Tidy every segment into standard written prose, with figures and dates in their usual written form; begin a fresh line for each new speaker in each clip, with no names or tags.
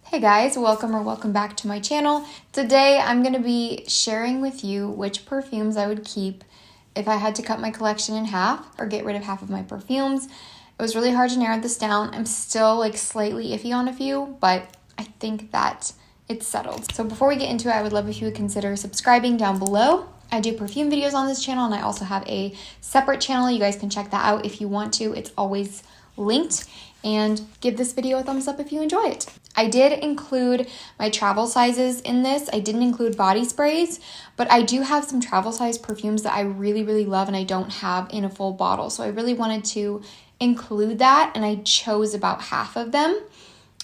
Hey guys, welcome back to my channel. Today I'm going to be sharing with you which perfumes I would keep if I had to cut my collection in half or get rid of half of my perfumes. It was really hard to narrow this down. I'm still slightly iffy on a few, but I think that it's settled. So before we get into it, I would love if you would consider subscribing down below. I do perfume videos on this channel and I also have a separate channel. You guys can check that out if you want to. It's always linked. And give this video a thumbs up if you enjoy it. I did include my travel sizes in this. I didn't include body sprays, but I do have some travel size perfumes that I really love and I don't have in a full bottle. So I really wanted to include that and I chose about half of them.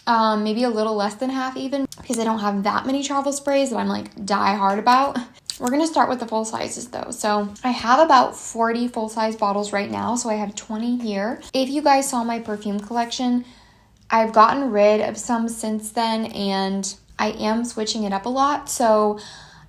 Maybe a little less than half even, because I don't have that many travel sprays that I'm die hard about. We're gonna start with the full sizes though. So I have about 40 full size bottles right now. So I have 20 here. If you guys saw my perfume collection, I've gotten rid of some since then and I am switching it up a lot. So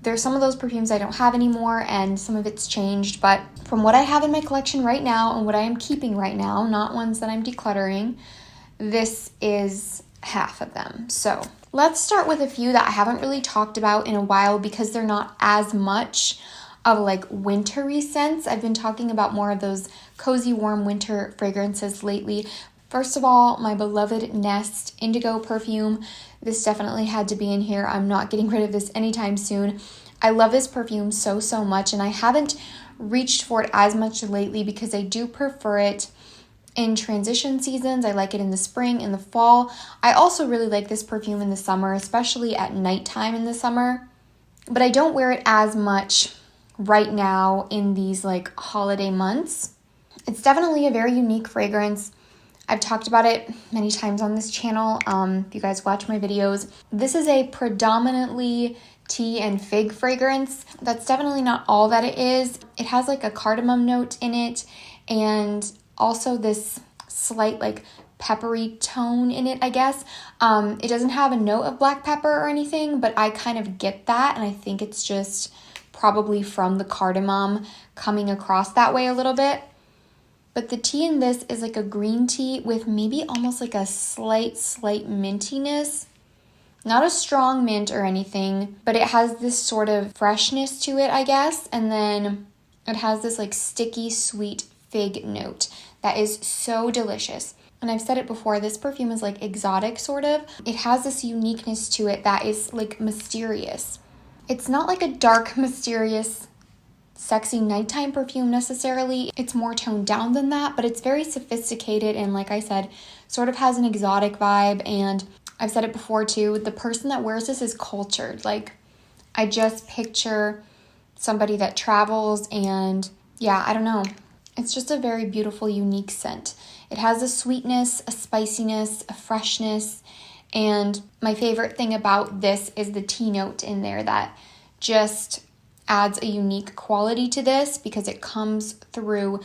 there's some of those perfumes I don't have anymore and some of it's changed. But from what I have in my collection right now and what I am keeping right now, not ones that I'm decluttering, this is half of them. So let's start with a few that I haven't really talked about in a while because they're not as much of wintry scents. I've been talking about more of those cozy, warm winter fragrances lately. First of all, my beloved Nest Indigo perfume. This definitely had to be in here. I'm not getting rid of this anytime soon. I love this perfume so much and I haven't reached for it as much lately because I do prefer it in transition seasons. I like it in the spring, in the fall. I also really like this perfume in the summer, especially at nighttime in the summer. But I don't wear it as much right now in these holiday months. It's definitely a very unique fragrance. I've talked about it many times on this channel. If you guys watch my videos, this is a predominantly tea and fig fragrance. That's definitely not all that it is. It has a cardamom note in it and also this slight peppery tone in it, I guess. It doesn't have a note of black pepper or anything, but I kind of get that, and I think it's just probably from the cardamom coming across that way a little bit. But the tea in this is a green tea with maybe almost a slight mintiness. Not a strong mint or anything, but it has this sort of freshness to it, I guess. And then it has this sticky, sweet fig note that is so delicious. And I've said it before, this perfume is exotic sort of. It has this uniqueness to it that is mysterious. It's not a dark, mysterious, sexy nighttime perfume necessarily. It's more toned down than that, but it's very sophisticated and like I said, sort of has an exotic vibe. And I've said it before too, the person that wears this is cultured. I just picture somebody that travels and yeah, I don't know. It's just a very beautiful, unique scent. It has a sweetness, a spiciness, a freshness, and my favorite thing about this is the tea note in there that just adds a unique quality to this because it comes through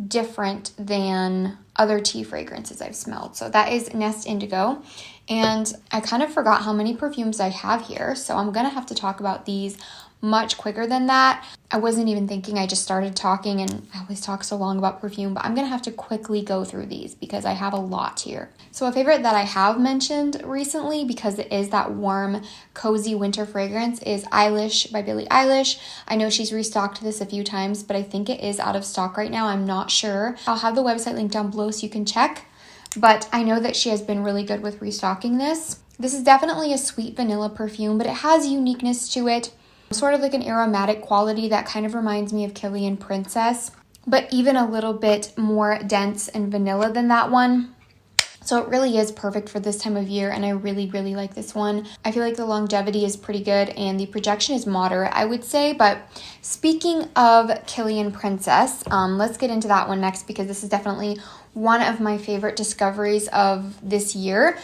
different than other tea fragrances I've smelled. So that is Nest Indigo. And I kind of forgot how many perfumes I have here, so I'm gonna have to talk about these much quicker than that. I wasn't even thinking, I just started talking and I always talk so long about perfume, but I'm gonna have to quickly go through these because I have a lot here. So a favorite that I have mentioned recently because it is that warm, cozy winter fragrance is Eilish by Billie Eilish. I know she's restocked this a few times, but I think it is out of stock right now. I'm not sure. I'll have the website linked down below so you can check, but I know that she has been really good with restocking this. This is definitely a sweet vanilla perfume, but it has uniqueness to it. Sort of an aromatic quality that kind of reminds me of Guerlain Princess, but even a little bit more dense and vanilla than that one. So it really is perfect for this time of year, and I really like this one. I feel like the longevity is pretty good, and the projection is moderate, I would say. But speaking of Guerlain Princess, let's get into that one next because this is definitely one of my favorite discoveries of this year.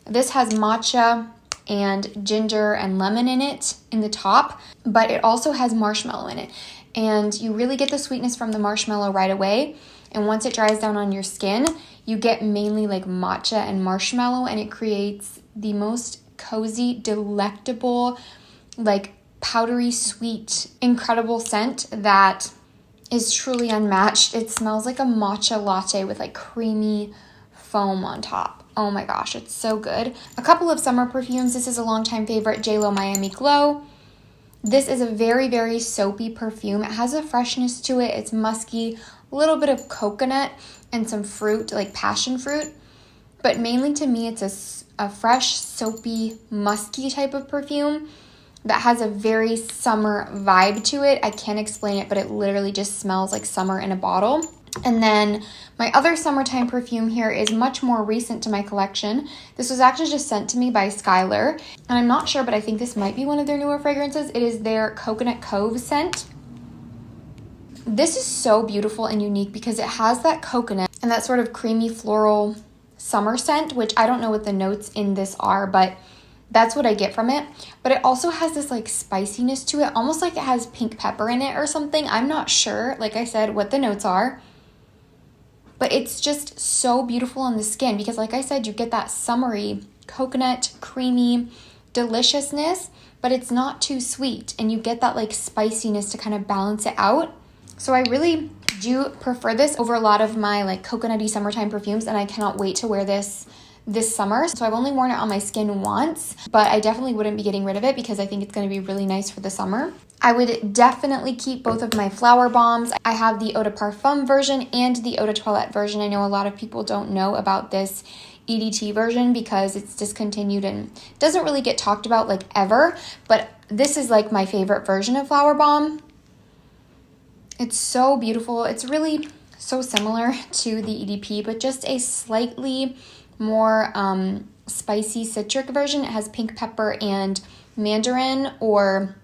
This has matcha and ginger and lemon in it in the top, but it also has marshmallow in it. And you really get the sweetness from the marshmallow right away. And once it dries down on your skin, you get mainly matcha and marshmallow, and it creates the most cozy, delectable, powdery, sweet, incredible scent that is truly unmatched. It smells like a matcha latte with creamy foam on top. Oh my gosh, it's so good. A couple of summer perfumes. This is a longtime favorite, JLo Miami Glow. This is a very, very soapy perfume. It has a freshness to it. It's musky, a little bit of coconut and some fruit, like passion fruit. But mainly to me, it's a fresh, soapy, musky type of perfume that has a very summer vibe to it. I can't explain it, but it literally just smells like summer in a bottle. And then my other summertime perfume here is much more recent to my collection. This was actually just sent to me by Skylar, and I'm not sure, but I think this might be one of their newer fragrances. It is their Coconut Cove scent. This is so beautiful and unique because it has that coconut and that sort of creamy floral summer scent, which I don't know what the notes in this are, but that's what I get from it. But it also has this like spiciness to it, almost like it has pink pepper in it or something. I'm not sure, like I said, what the notes are. But it's just so beautiful on the skin because, like I said, you get that summery, coconut, creamy deliciousness, but it's not too sweet. And you get that like spiciness to kind of balance it out. So I really do prefer this over a lot of my like coconutty summertime perfumes, and I cannot wait to wear this summer. So I've only worn it on my skin once, but I definitely wouldn't be getting rid of it because I think it's going to be really nice for the summer. I would definitely keep both of my flower bombs. I have the Eau de Parfum version and the Eau de Toilette version. I know a lot of people don't know about this EDT version because it's discontinued and doesn't really get talked about like ever, but this is like my favorite version of flower bomb. It's so beautiful. It's really so similar to the EDP, but just a slightly more spicy citric version. It has pink pepper and mandarin or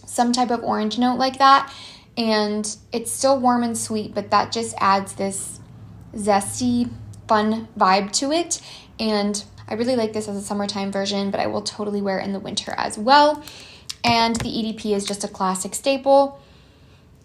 some type of orange note like that. And it's still warm and sweet, but that just adds this zesty, fun vibe to it. And I really like this as a summertime version, but I will totally wear it in the winter as well. And the EDP is just a classic staple.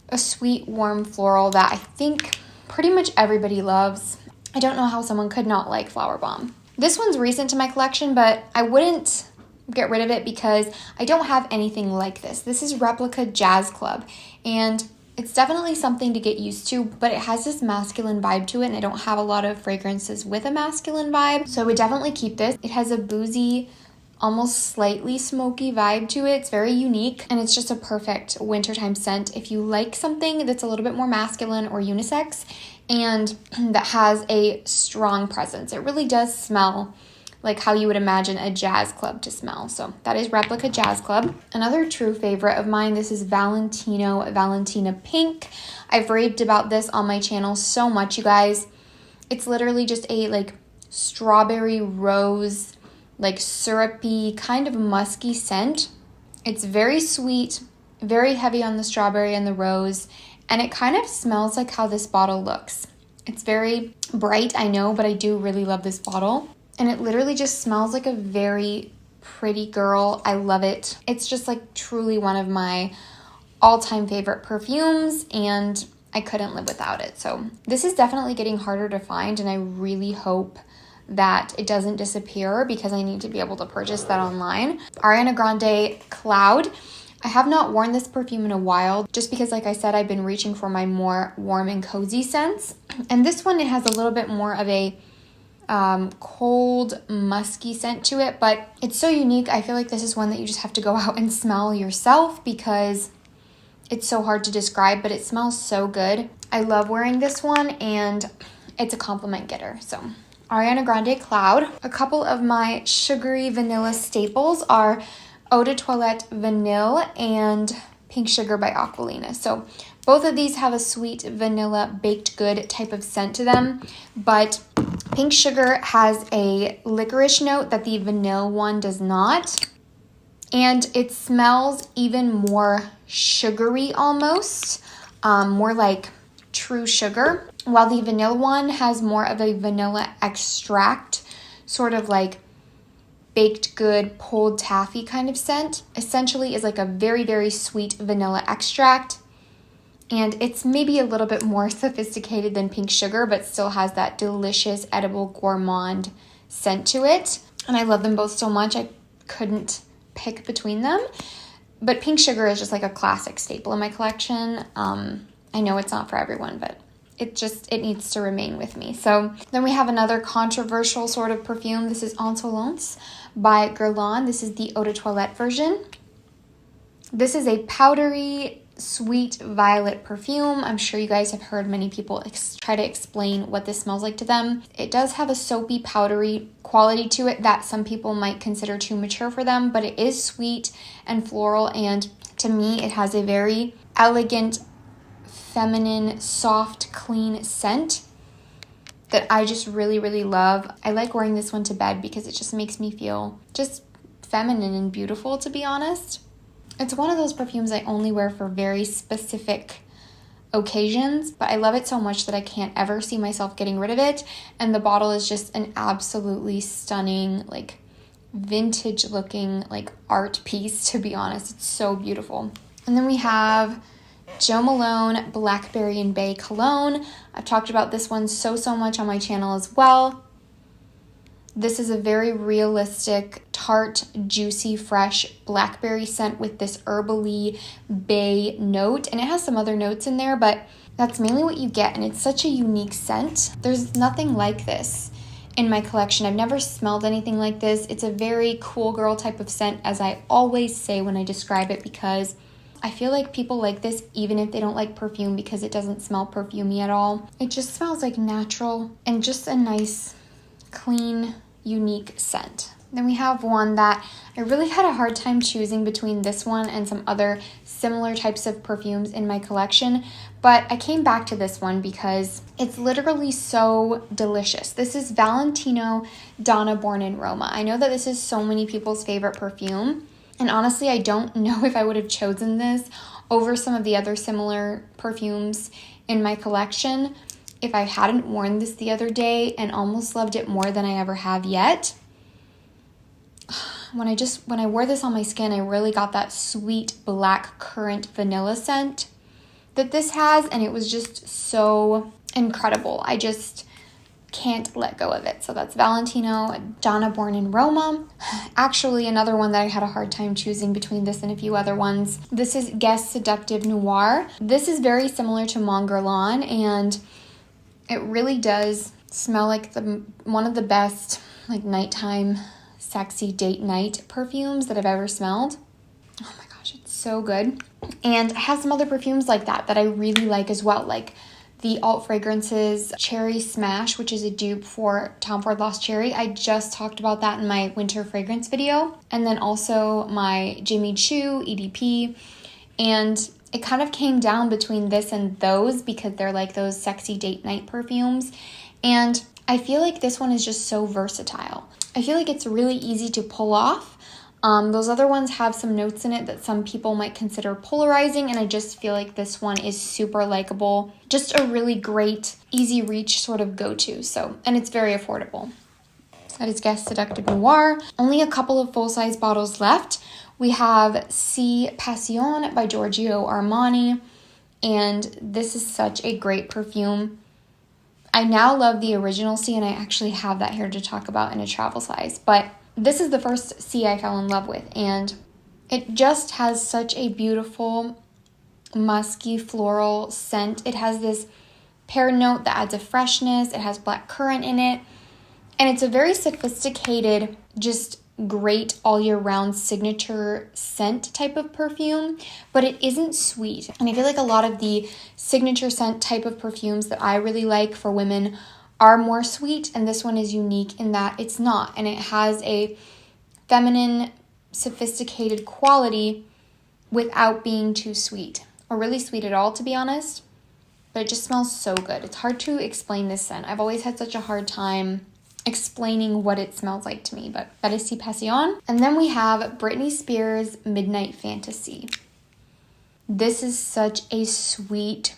A sweet, warm floral that I think pretty much everybody loves. I don't know how someone could not like Flower Bomb. This one's recent to my collection, but I wouldn't get rid of it because I don't have anything like this. This is Replica Jazz Club, and it's definitely something to get used to, but it has this masculine vibe to it, and I don't have a lot of fragrances with a masculine vibe, so I would definitely keep this. It has a boozy, almost slightly smoky vibe to it. It's very unique, and it's just a perfect wintertime scent if you like something that's a little bit more masculine or unisex and that has a strong presence. It really does smell like how you would imagine a jazz club to smell. So that is Replica Jazz Club. Another true favorite of mine, this is Valentina Pink. I've raved about this on my channel so much, you guys. It's literally just a like strawberry rose, like syrupy, kind of musky scent. It's very sweet, very heavy on the strawberry and the rose, and it kind of smells like how this bottle looks. It's very bright, I know, but I do really love this bottle. And it literally just smells like a very pretty girl. I love it. It's just like truly one of my all-time favorite perfumes, and I couldn't live without it. So this is definitely getting harder to find, and I really hope that it doesn't disappear because I need to be able to purchase that online. Ariana Grande Cloud. I have not worn this perfume in a while just because, like I said, I've been reaching for my more warm and cozy scents. And this one, it has a little bit more of a cold, musky scent to it, but it's so unique. I feel like this is one that you just have to go out and smell yourself because it's so hard to describe, but it smells so good. I love wearing this one, and it's a compliment getter. So Ariana Grande Cloud. A couple of my sugary vanilla staples are Eau de Toilette Vanille and Pink Sugar by Aquilina. So both of these have a sweet vanilla baked good type of scent to them, but Pink Sugar has a licorice note that the vanilla one does not, and it smells even more sugary almost, more like true sugar, while the vanilla one has more of a vanilla extract, sort of like baked good pulled taffy kind of scent. Essentially is like a very, very sweet vanilla extract, and it's maybe a little bit more sophisticated than Pink Sugar, but still has that delicious edible gourmand scent to it. And I love them both so much, I couldn't pick between them. But Pink Sugar is just like a classic staple in my collection. I know it's not for everyone, but it needs to remain with me. So then we have another controversial sort of perfume. This is Insolence by Guerlain. This is the eau de toilette version. This is a powdery, sweet violet perfume. I'm sure you guys have heard many people try to explain what this smells like to them. It does have a soapy, powdery quality to it that some people might consider too mature for them, but it is sweet and floral, and to me, it has a very elegant, feminine, soft, clean scent that I just really, really love. I like wearing this one to bed because it just makes me feel just feminine and beautiful, to be honest. It's one of those perfumes I only wear for very specific occasions, but I love it so much that I can't ever see myself getting rid of it. And the bottle is just an absolutely stunning, like vintage looking, like art piece, to be honest. It's so beautiful. And then we have Jo Malone Blackberry and Bay Cologne. I've talked about this one so much on my channel as well. This is a very realistic, tart, juicy, fresh blackberry scent with this herbally bay note. And it has some other notes in there, but that's mainly what you get. And it's such a unique scent. There's nothing like this in my collection. I've never smelled anything like this. It's a very cool girl type of scent, as I always say when I describe it, because I feel like people like this even if they don't like perfume because it doesn't smell perfumey at all. It just smells like natural and just a nice, clean, unique scent. Then we have one that I really had a hard time choosing between this one and some other similar types of perfumes in my collection, but I came back to this one because it's literally so delicious. This is Valentino Donna Born in Roma. I know that this is so many people's favorite perfume, and honestly, I don't know if I would have chosen this over some of the other similar perfumes in my collection if I hadn't worn this the other day and almost loved it more than I ever have yet. When I wore this on my skin, I really got that sweet black currant vanilla scent that this has, and it was just so incredible. I just can't let go of it. So that's Valentino Donna Born in Roma. Actually, another one that I had a hard time choosing between this and a few other ones. This is Guess Seductive Noir. This is very similar to Mon Guerlain, and it really does smell like one of the best like nighttime sexy date night perfumes that I've ever smelled. Oh my gosh, it's so good. And I have some other perfumes like that I really like as well, like the Alt Fragrances Cherry Smash, which is a dupe for Tom Ford Lost Cherry. I just talked about that in my winter fragrance video. And then also my Jimmy Choo EDP. And it kind of came down between this and those because they're like those sexy date night perfumes. And I feel like this one is just so versatile. I feel like it's really easy to pull off. Those other ones have some notes in it that some people might consider polarizing, and I just feel like this one is super likable. Just a really great, easy reach sort of go-to. So, and it's very affordable. That is Guess Seductive Noir. Only a couple of full-size bottles left. We have C Passion by Giorgio Armani, and this is such a great perfume. I now love the original C, and I actually have that here to talk about in a travel size, but this is the first C I fell in love with, and it just has such a beautiful, musky, floral scent. It has this pear note that adds a freshness. It has black currant in it, and it's a very sophisticated, just great all year round signature scent type of perfume, but it isn't sweet. And I feel like a lot of the signature scent type of perfumes that I really like for women are more sweet, and this one is unique in that it's not, and it has a feminine, sophisticated quality without being too sweet, or really sweet at all, to be honest, but it just smells so good. It's hard to explain this scent. I've always had such a hard time explaining what it smells like to me, but that is C Passion. And then we have Britney Spears Midnight Fantasy. This is such a sweet,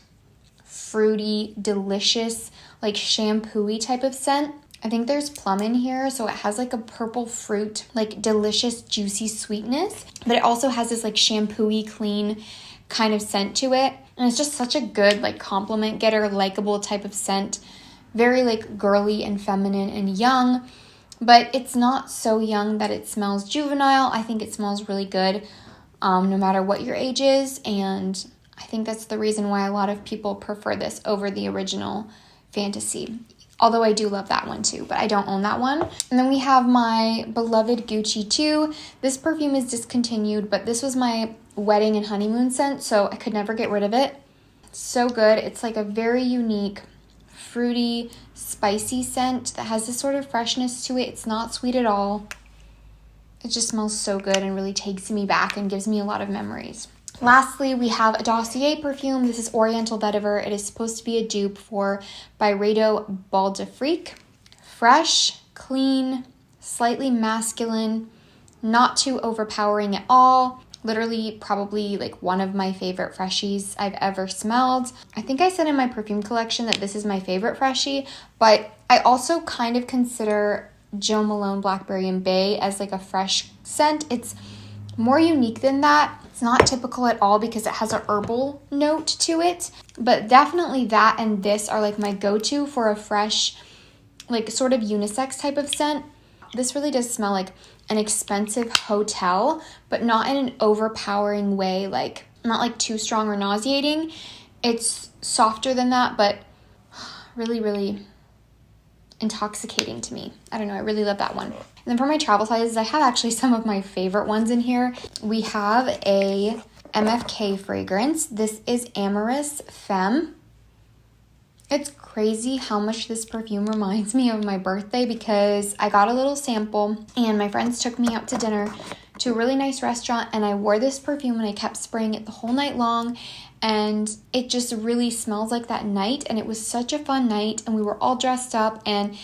fruity, delicious, like shampoo-y type of scent. I think there's plum in here, so it has like a purple fruit, like delicious, juicy sweetness, but it also has this like shampoo-y, clean kind of scent to it. And it's just such a good like compliment getter, likable type of scent. Very like girly and feminine and young, but it's not so young that it smells juvenile. I think it smells really good no matter what your age is, and I think that's the reason why a lot of people prefer this over the original Fantasy. Although I do love that one too, but I don't own that one. And then we have my beloved Gucci 2. This perfume is discontinued, but this was my wedding and honeymoon scent, so I could never get rid of it. It's so good. It's like a very unique, fruity, spicy scent that has this sort of freshness to it. It's not sweet at all. It just smells so good and really takes me back and gives me a lot of memories. Lastly, we have a Dossier perfume. This is Oriental Vetiver. It is supposed to be a dupe for Byredo Bal d'Afrique. Fresh, clean, slightly masculine, not too overpowering at all. Literally probably like one of my favorite freshies I've ever smelled. I think I said in my perfume collection that this is my favorite freshie, but I also kind of consider Jo Malone Blackberry and Bay as like a fresh scent. It's more unique than that. It's not typical at all because it has a herbal note to it, but definitely that and this are like my go-to for a fresh, like sort of unisex type of scent. This really does smell like an expensive hotel, but not in an overpowering way, like not like too strong or nauseating. It's softer than that, but really, really intoxicating to me. I don't know, I really love that one. And then for my travel sizes, I have actually some of my favorite ones in here. We have a MFK fragrance. This is Amorous Femme. It's crazy how much this perfume reminds me of my birthday because I got a little sample and my friends took me out to dinner to a really nice restaurant and I wore this perfume and I kept spraying it the whole night long and it just really smells like that night, and it was such a fun night and we were all dressed up and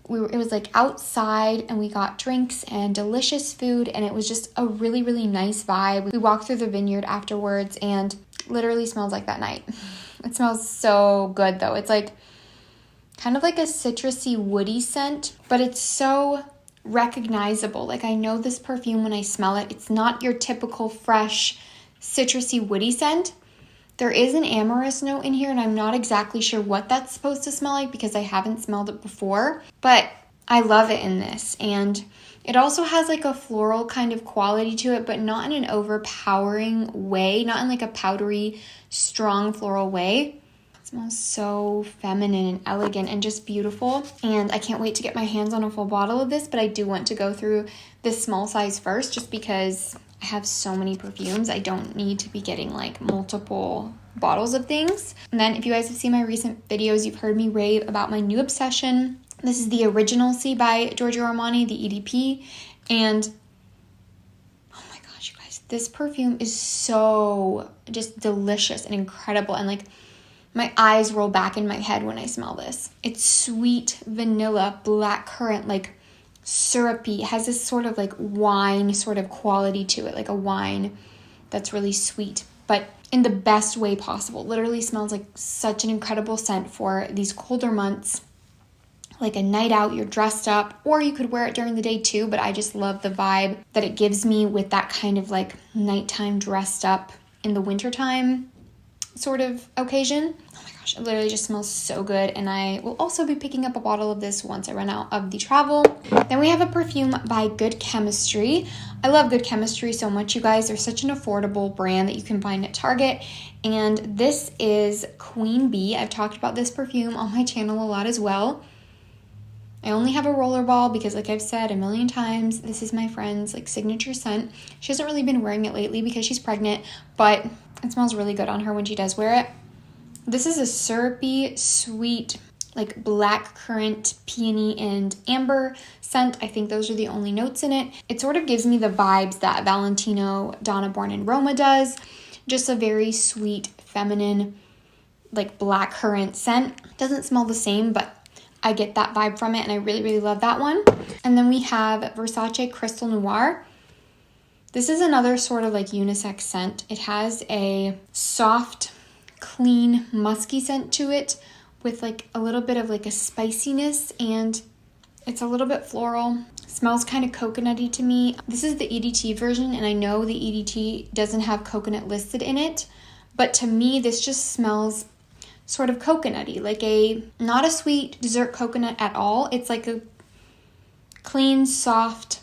it was like outside and we got drinks and delicious food and it was just a really, really nice vibe. We walked through the vineyard afterwards and literally smells like that night. It smells so good though. It's like kind of like a citrusy woody scent, but it's so recognizable. Like I know this perfume when I smell it. It's not your typical fresh citrusy woody scent. There is an amorous note in here and I'm not exactly sure what that's supposed to smell like because I haven't smelled it before, but I love it in this. And it also has like a floral kind of quality to it, but not in an overpowering way, not in like a powdery, strong floral way. It smells so feminine and elegant and just beautiful. And I can't wait to get my hands on a full bottle of this, but I do want to go through this small size first just because I have so many perfumes. I don't need to be getting like multiple bottles of things. And then if you guys have seen my recent videos, you've heard me rave about my new obsession. This is the Original C by Giorgio Armani, the EDP. And oh my gosh, you guys, this perfume is so just delicious and incredible. And like my eyes roll back in my head when I smell this. It's sweet vanilla, blackcurrant, like syrupy. It has this sort of like wine sort of quality to it, like a wine that's really sweet, but in the best way possible. Literally smells like such an incredible scent for these colder months, like a night out, you're dressed up, or you could wear it during the day too, but I just love the vibe that it gives me with that kind of like nighttime dressed up in the wintertime sort of occasion. Oh my gosh, it literally just smells so good, and I will also be picking up a bottle of this once I run out of the travel. Then we have a perfume by Good Chemistry. I love Good Chemistry so much, you guys. They're such an affordable brand that you can find at Target, and this is Queen Bee. I've talked about this perfume on my channel a lot as well. I only have a rollerball because, like I've said a million times, this is my friend's like signature scent. She hasn't really been wearing it lately because she's pregnant, but it smells really good on her when she does wear it. This is a syrupy, sweet, like blackcurrant, peony, and amber scent. I think those are the only notes in it. It sort of gives me the vibes that Valentino, Donna Born, and Roma does. Just a very sweet, feminine, like blackcurrant scent. Doesn't smell the same, but I get that vibe from it, and I really, really love that one. And then we have Versace Crystal Noir. This is another sort of like unisex scent. It has a soft, clean, musky scent to it with like a little bit of like a spiciness, and it's a little bit floral. Smells kind of coconutty to me. This is the EDT version, and I know the EDT doesn't have coconut listed in it, but to me this just smells sort of coconutty, like not a sweet dessert coconut at all. It's like a clean, soft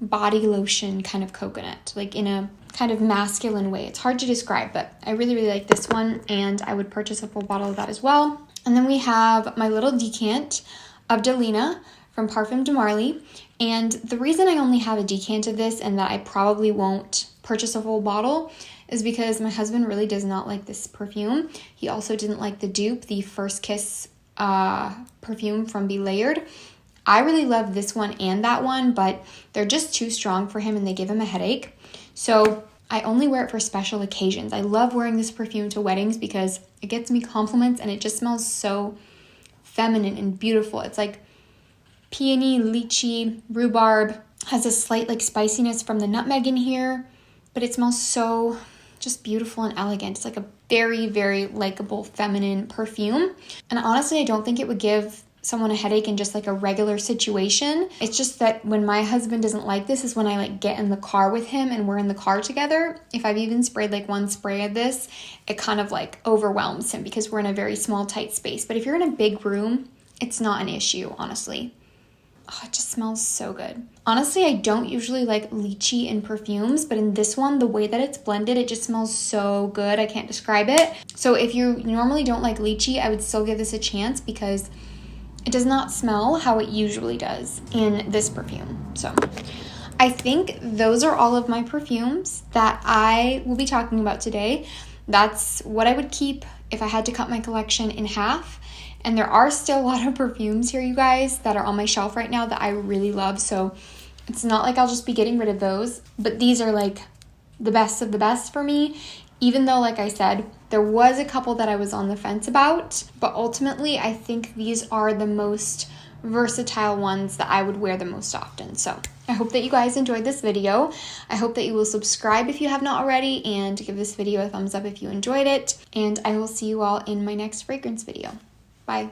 body lotion kind of coconut, like in a kind of masculine way. It's hard to describe, but I really, really like this one, and I would purchase a full bottle of that as well. And then we have my little decant of Delena from Parfum de Marly. And the reason I only have a decant of this and that I probably won't purchase a full bottle is because my husband really does not like this perfume. He also didn't like the dupe, the First Kiss perfume from Be Layered. I really love this one and that one, but they're just too strong for him and they give him a headache. So I only wear it for special occasions. I love wearing this perfume to weddings because it gets me compliments and it just smells so feminine and beautiful. It's like peony, lychee, rhubarb, has a slight like spiciness from the nutmeg in here, but it smells so just beautiful and elegant. It's like a very, very likable feminine perfume. And honestly, I don't think it would give someone a headache in just like a regular situation. It's just that when my husband doesn't like this is when I like get in the car with him and we're in the car together. If I've even sprayed like one spray of this, it kind of like overwhelms him because we're in a very small, tight space. But if you're in a big room, it's not an issue, honestly. Oh, it just smells so good. Honestly, I don't usually like lychee in perfumes, but in this one, the way that it's blended, it just smells so good. I can't describe it. So if you normally don't like lychee, I would still give this a chance because it does not smell how it usually does in this perfume. So I think those are all of my perfumes that I will be talking about today. That's what I would keep if I had to cut my collection in half. And there are still a lot of perfumes here, you guys, that are on my shelf right now that I really love. So it's not like I'll just be getting rid of those. But these are like the best of the best for me. Even though, like I said, there was a couple that I was on the fence about. But ultimately, I think these are the most versatile ones that I would wear the most often. So I hope that you guys enjoyed this video. I hope that you will subscribe if you have not already and give this video a thumbs up if you enjoyed it. And I will see you all in my next fragrance video. Bye.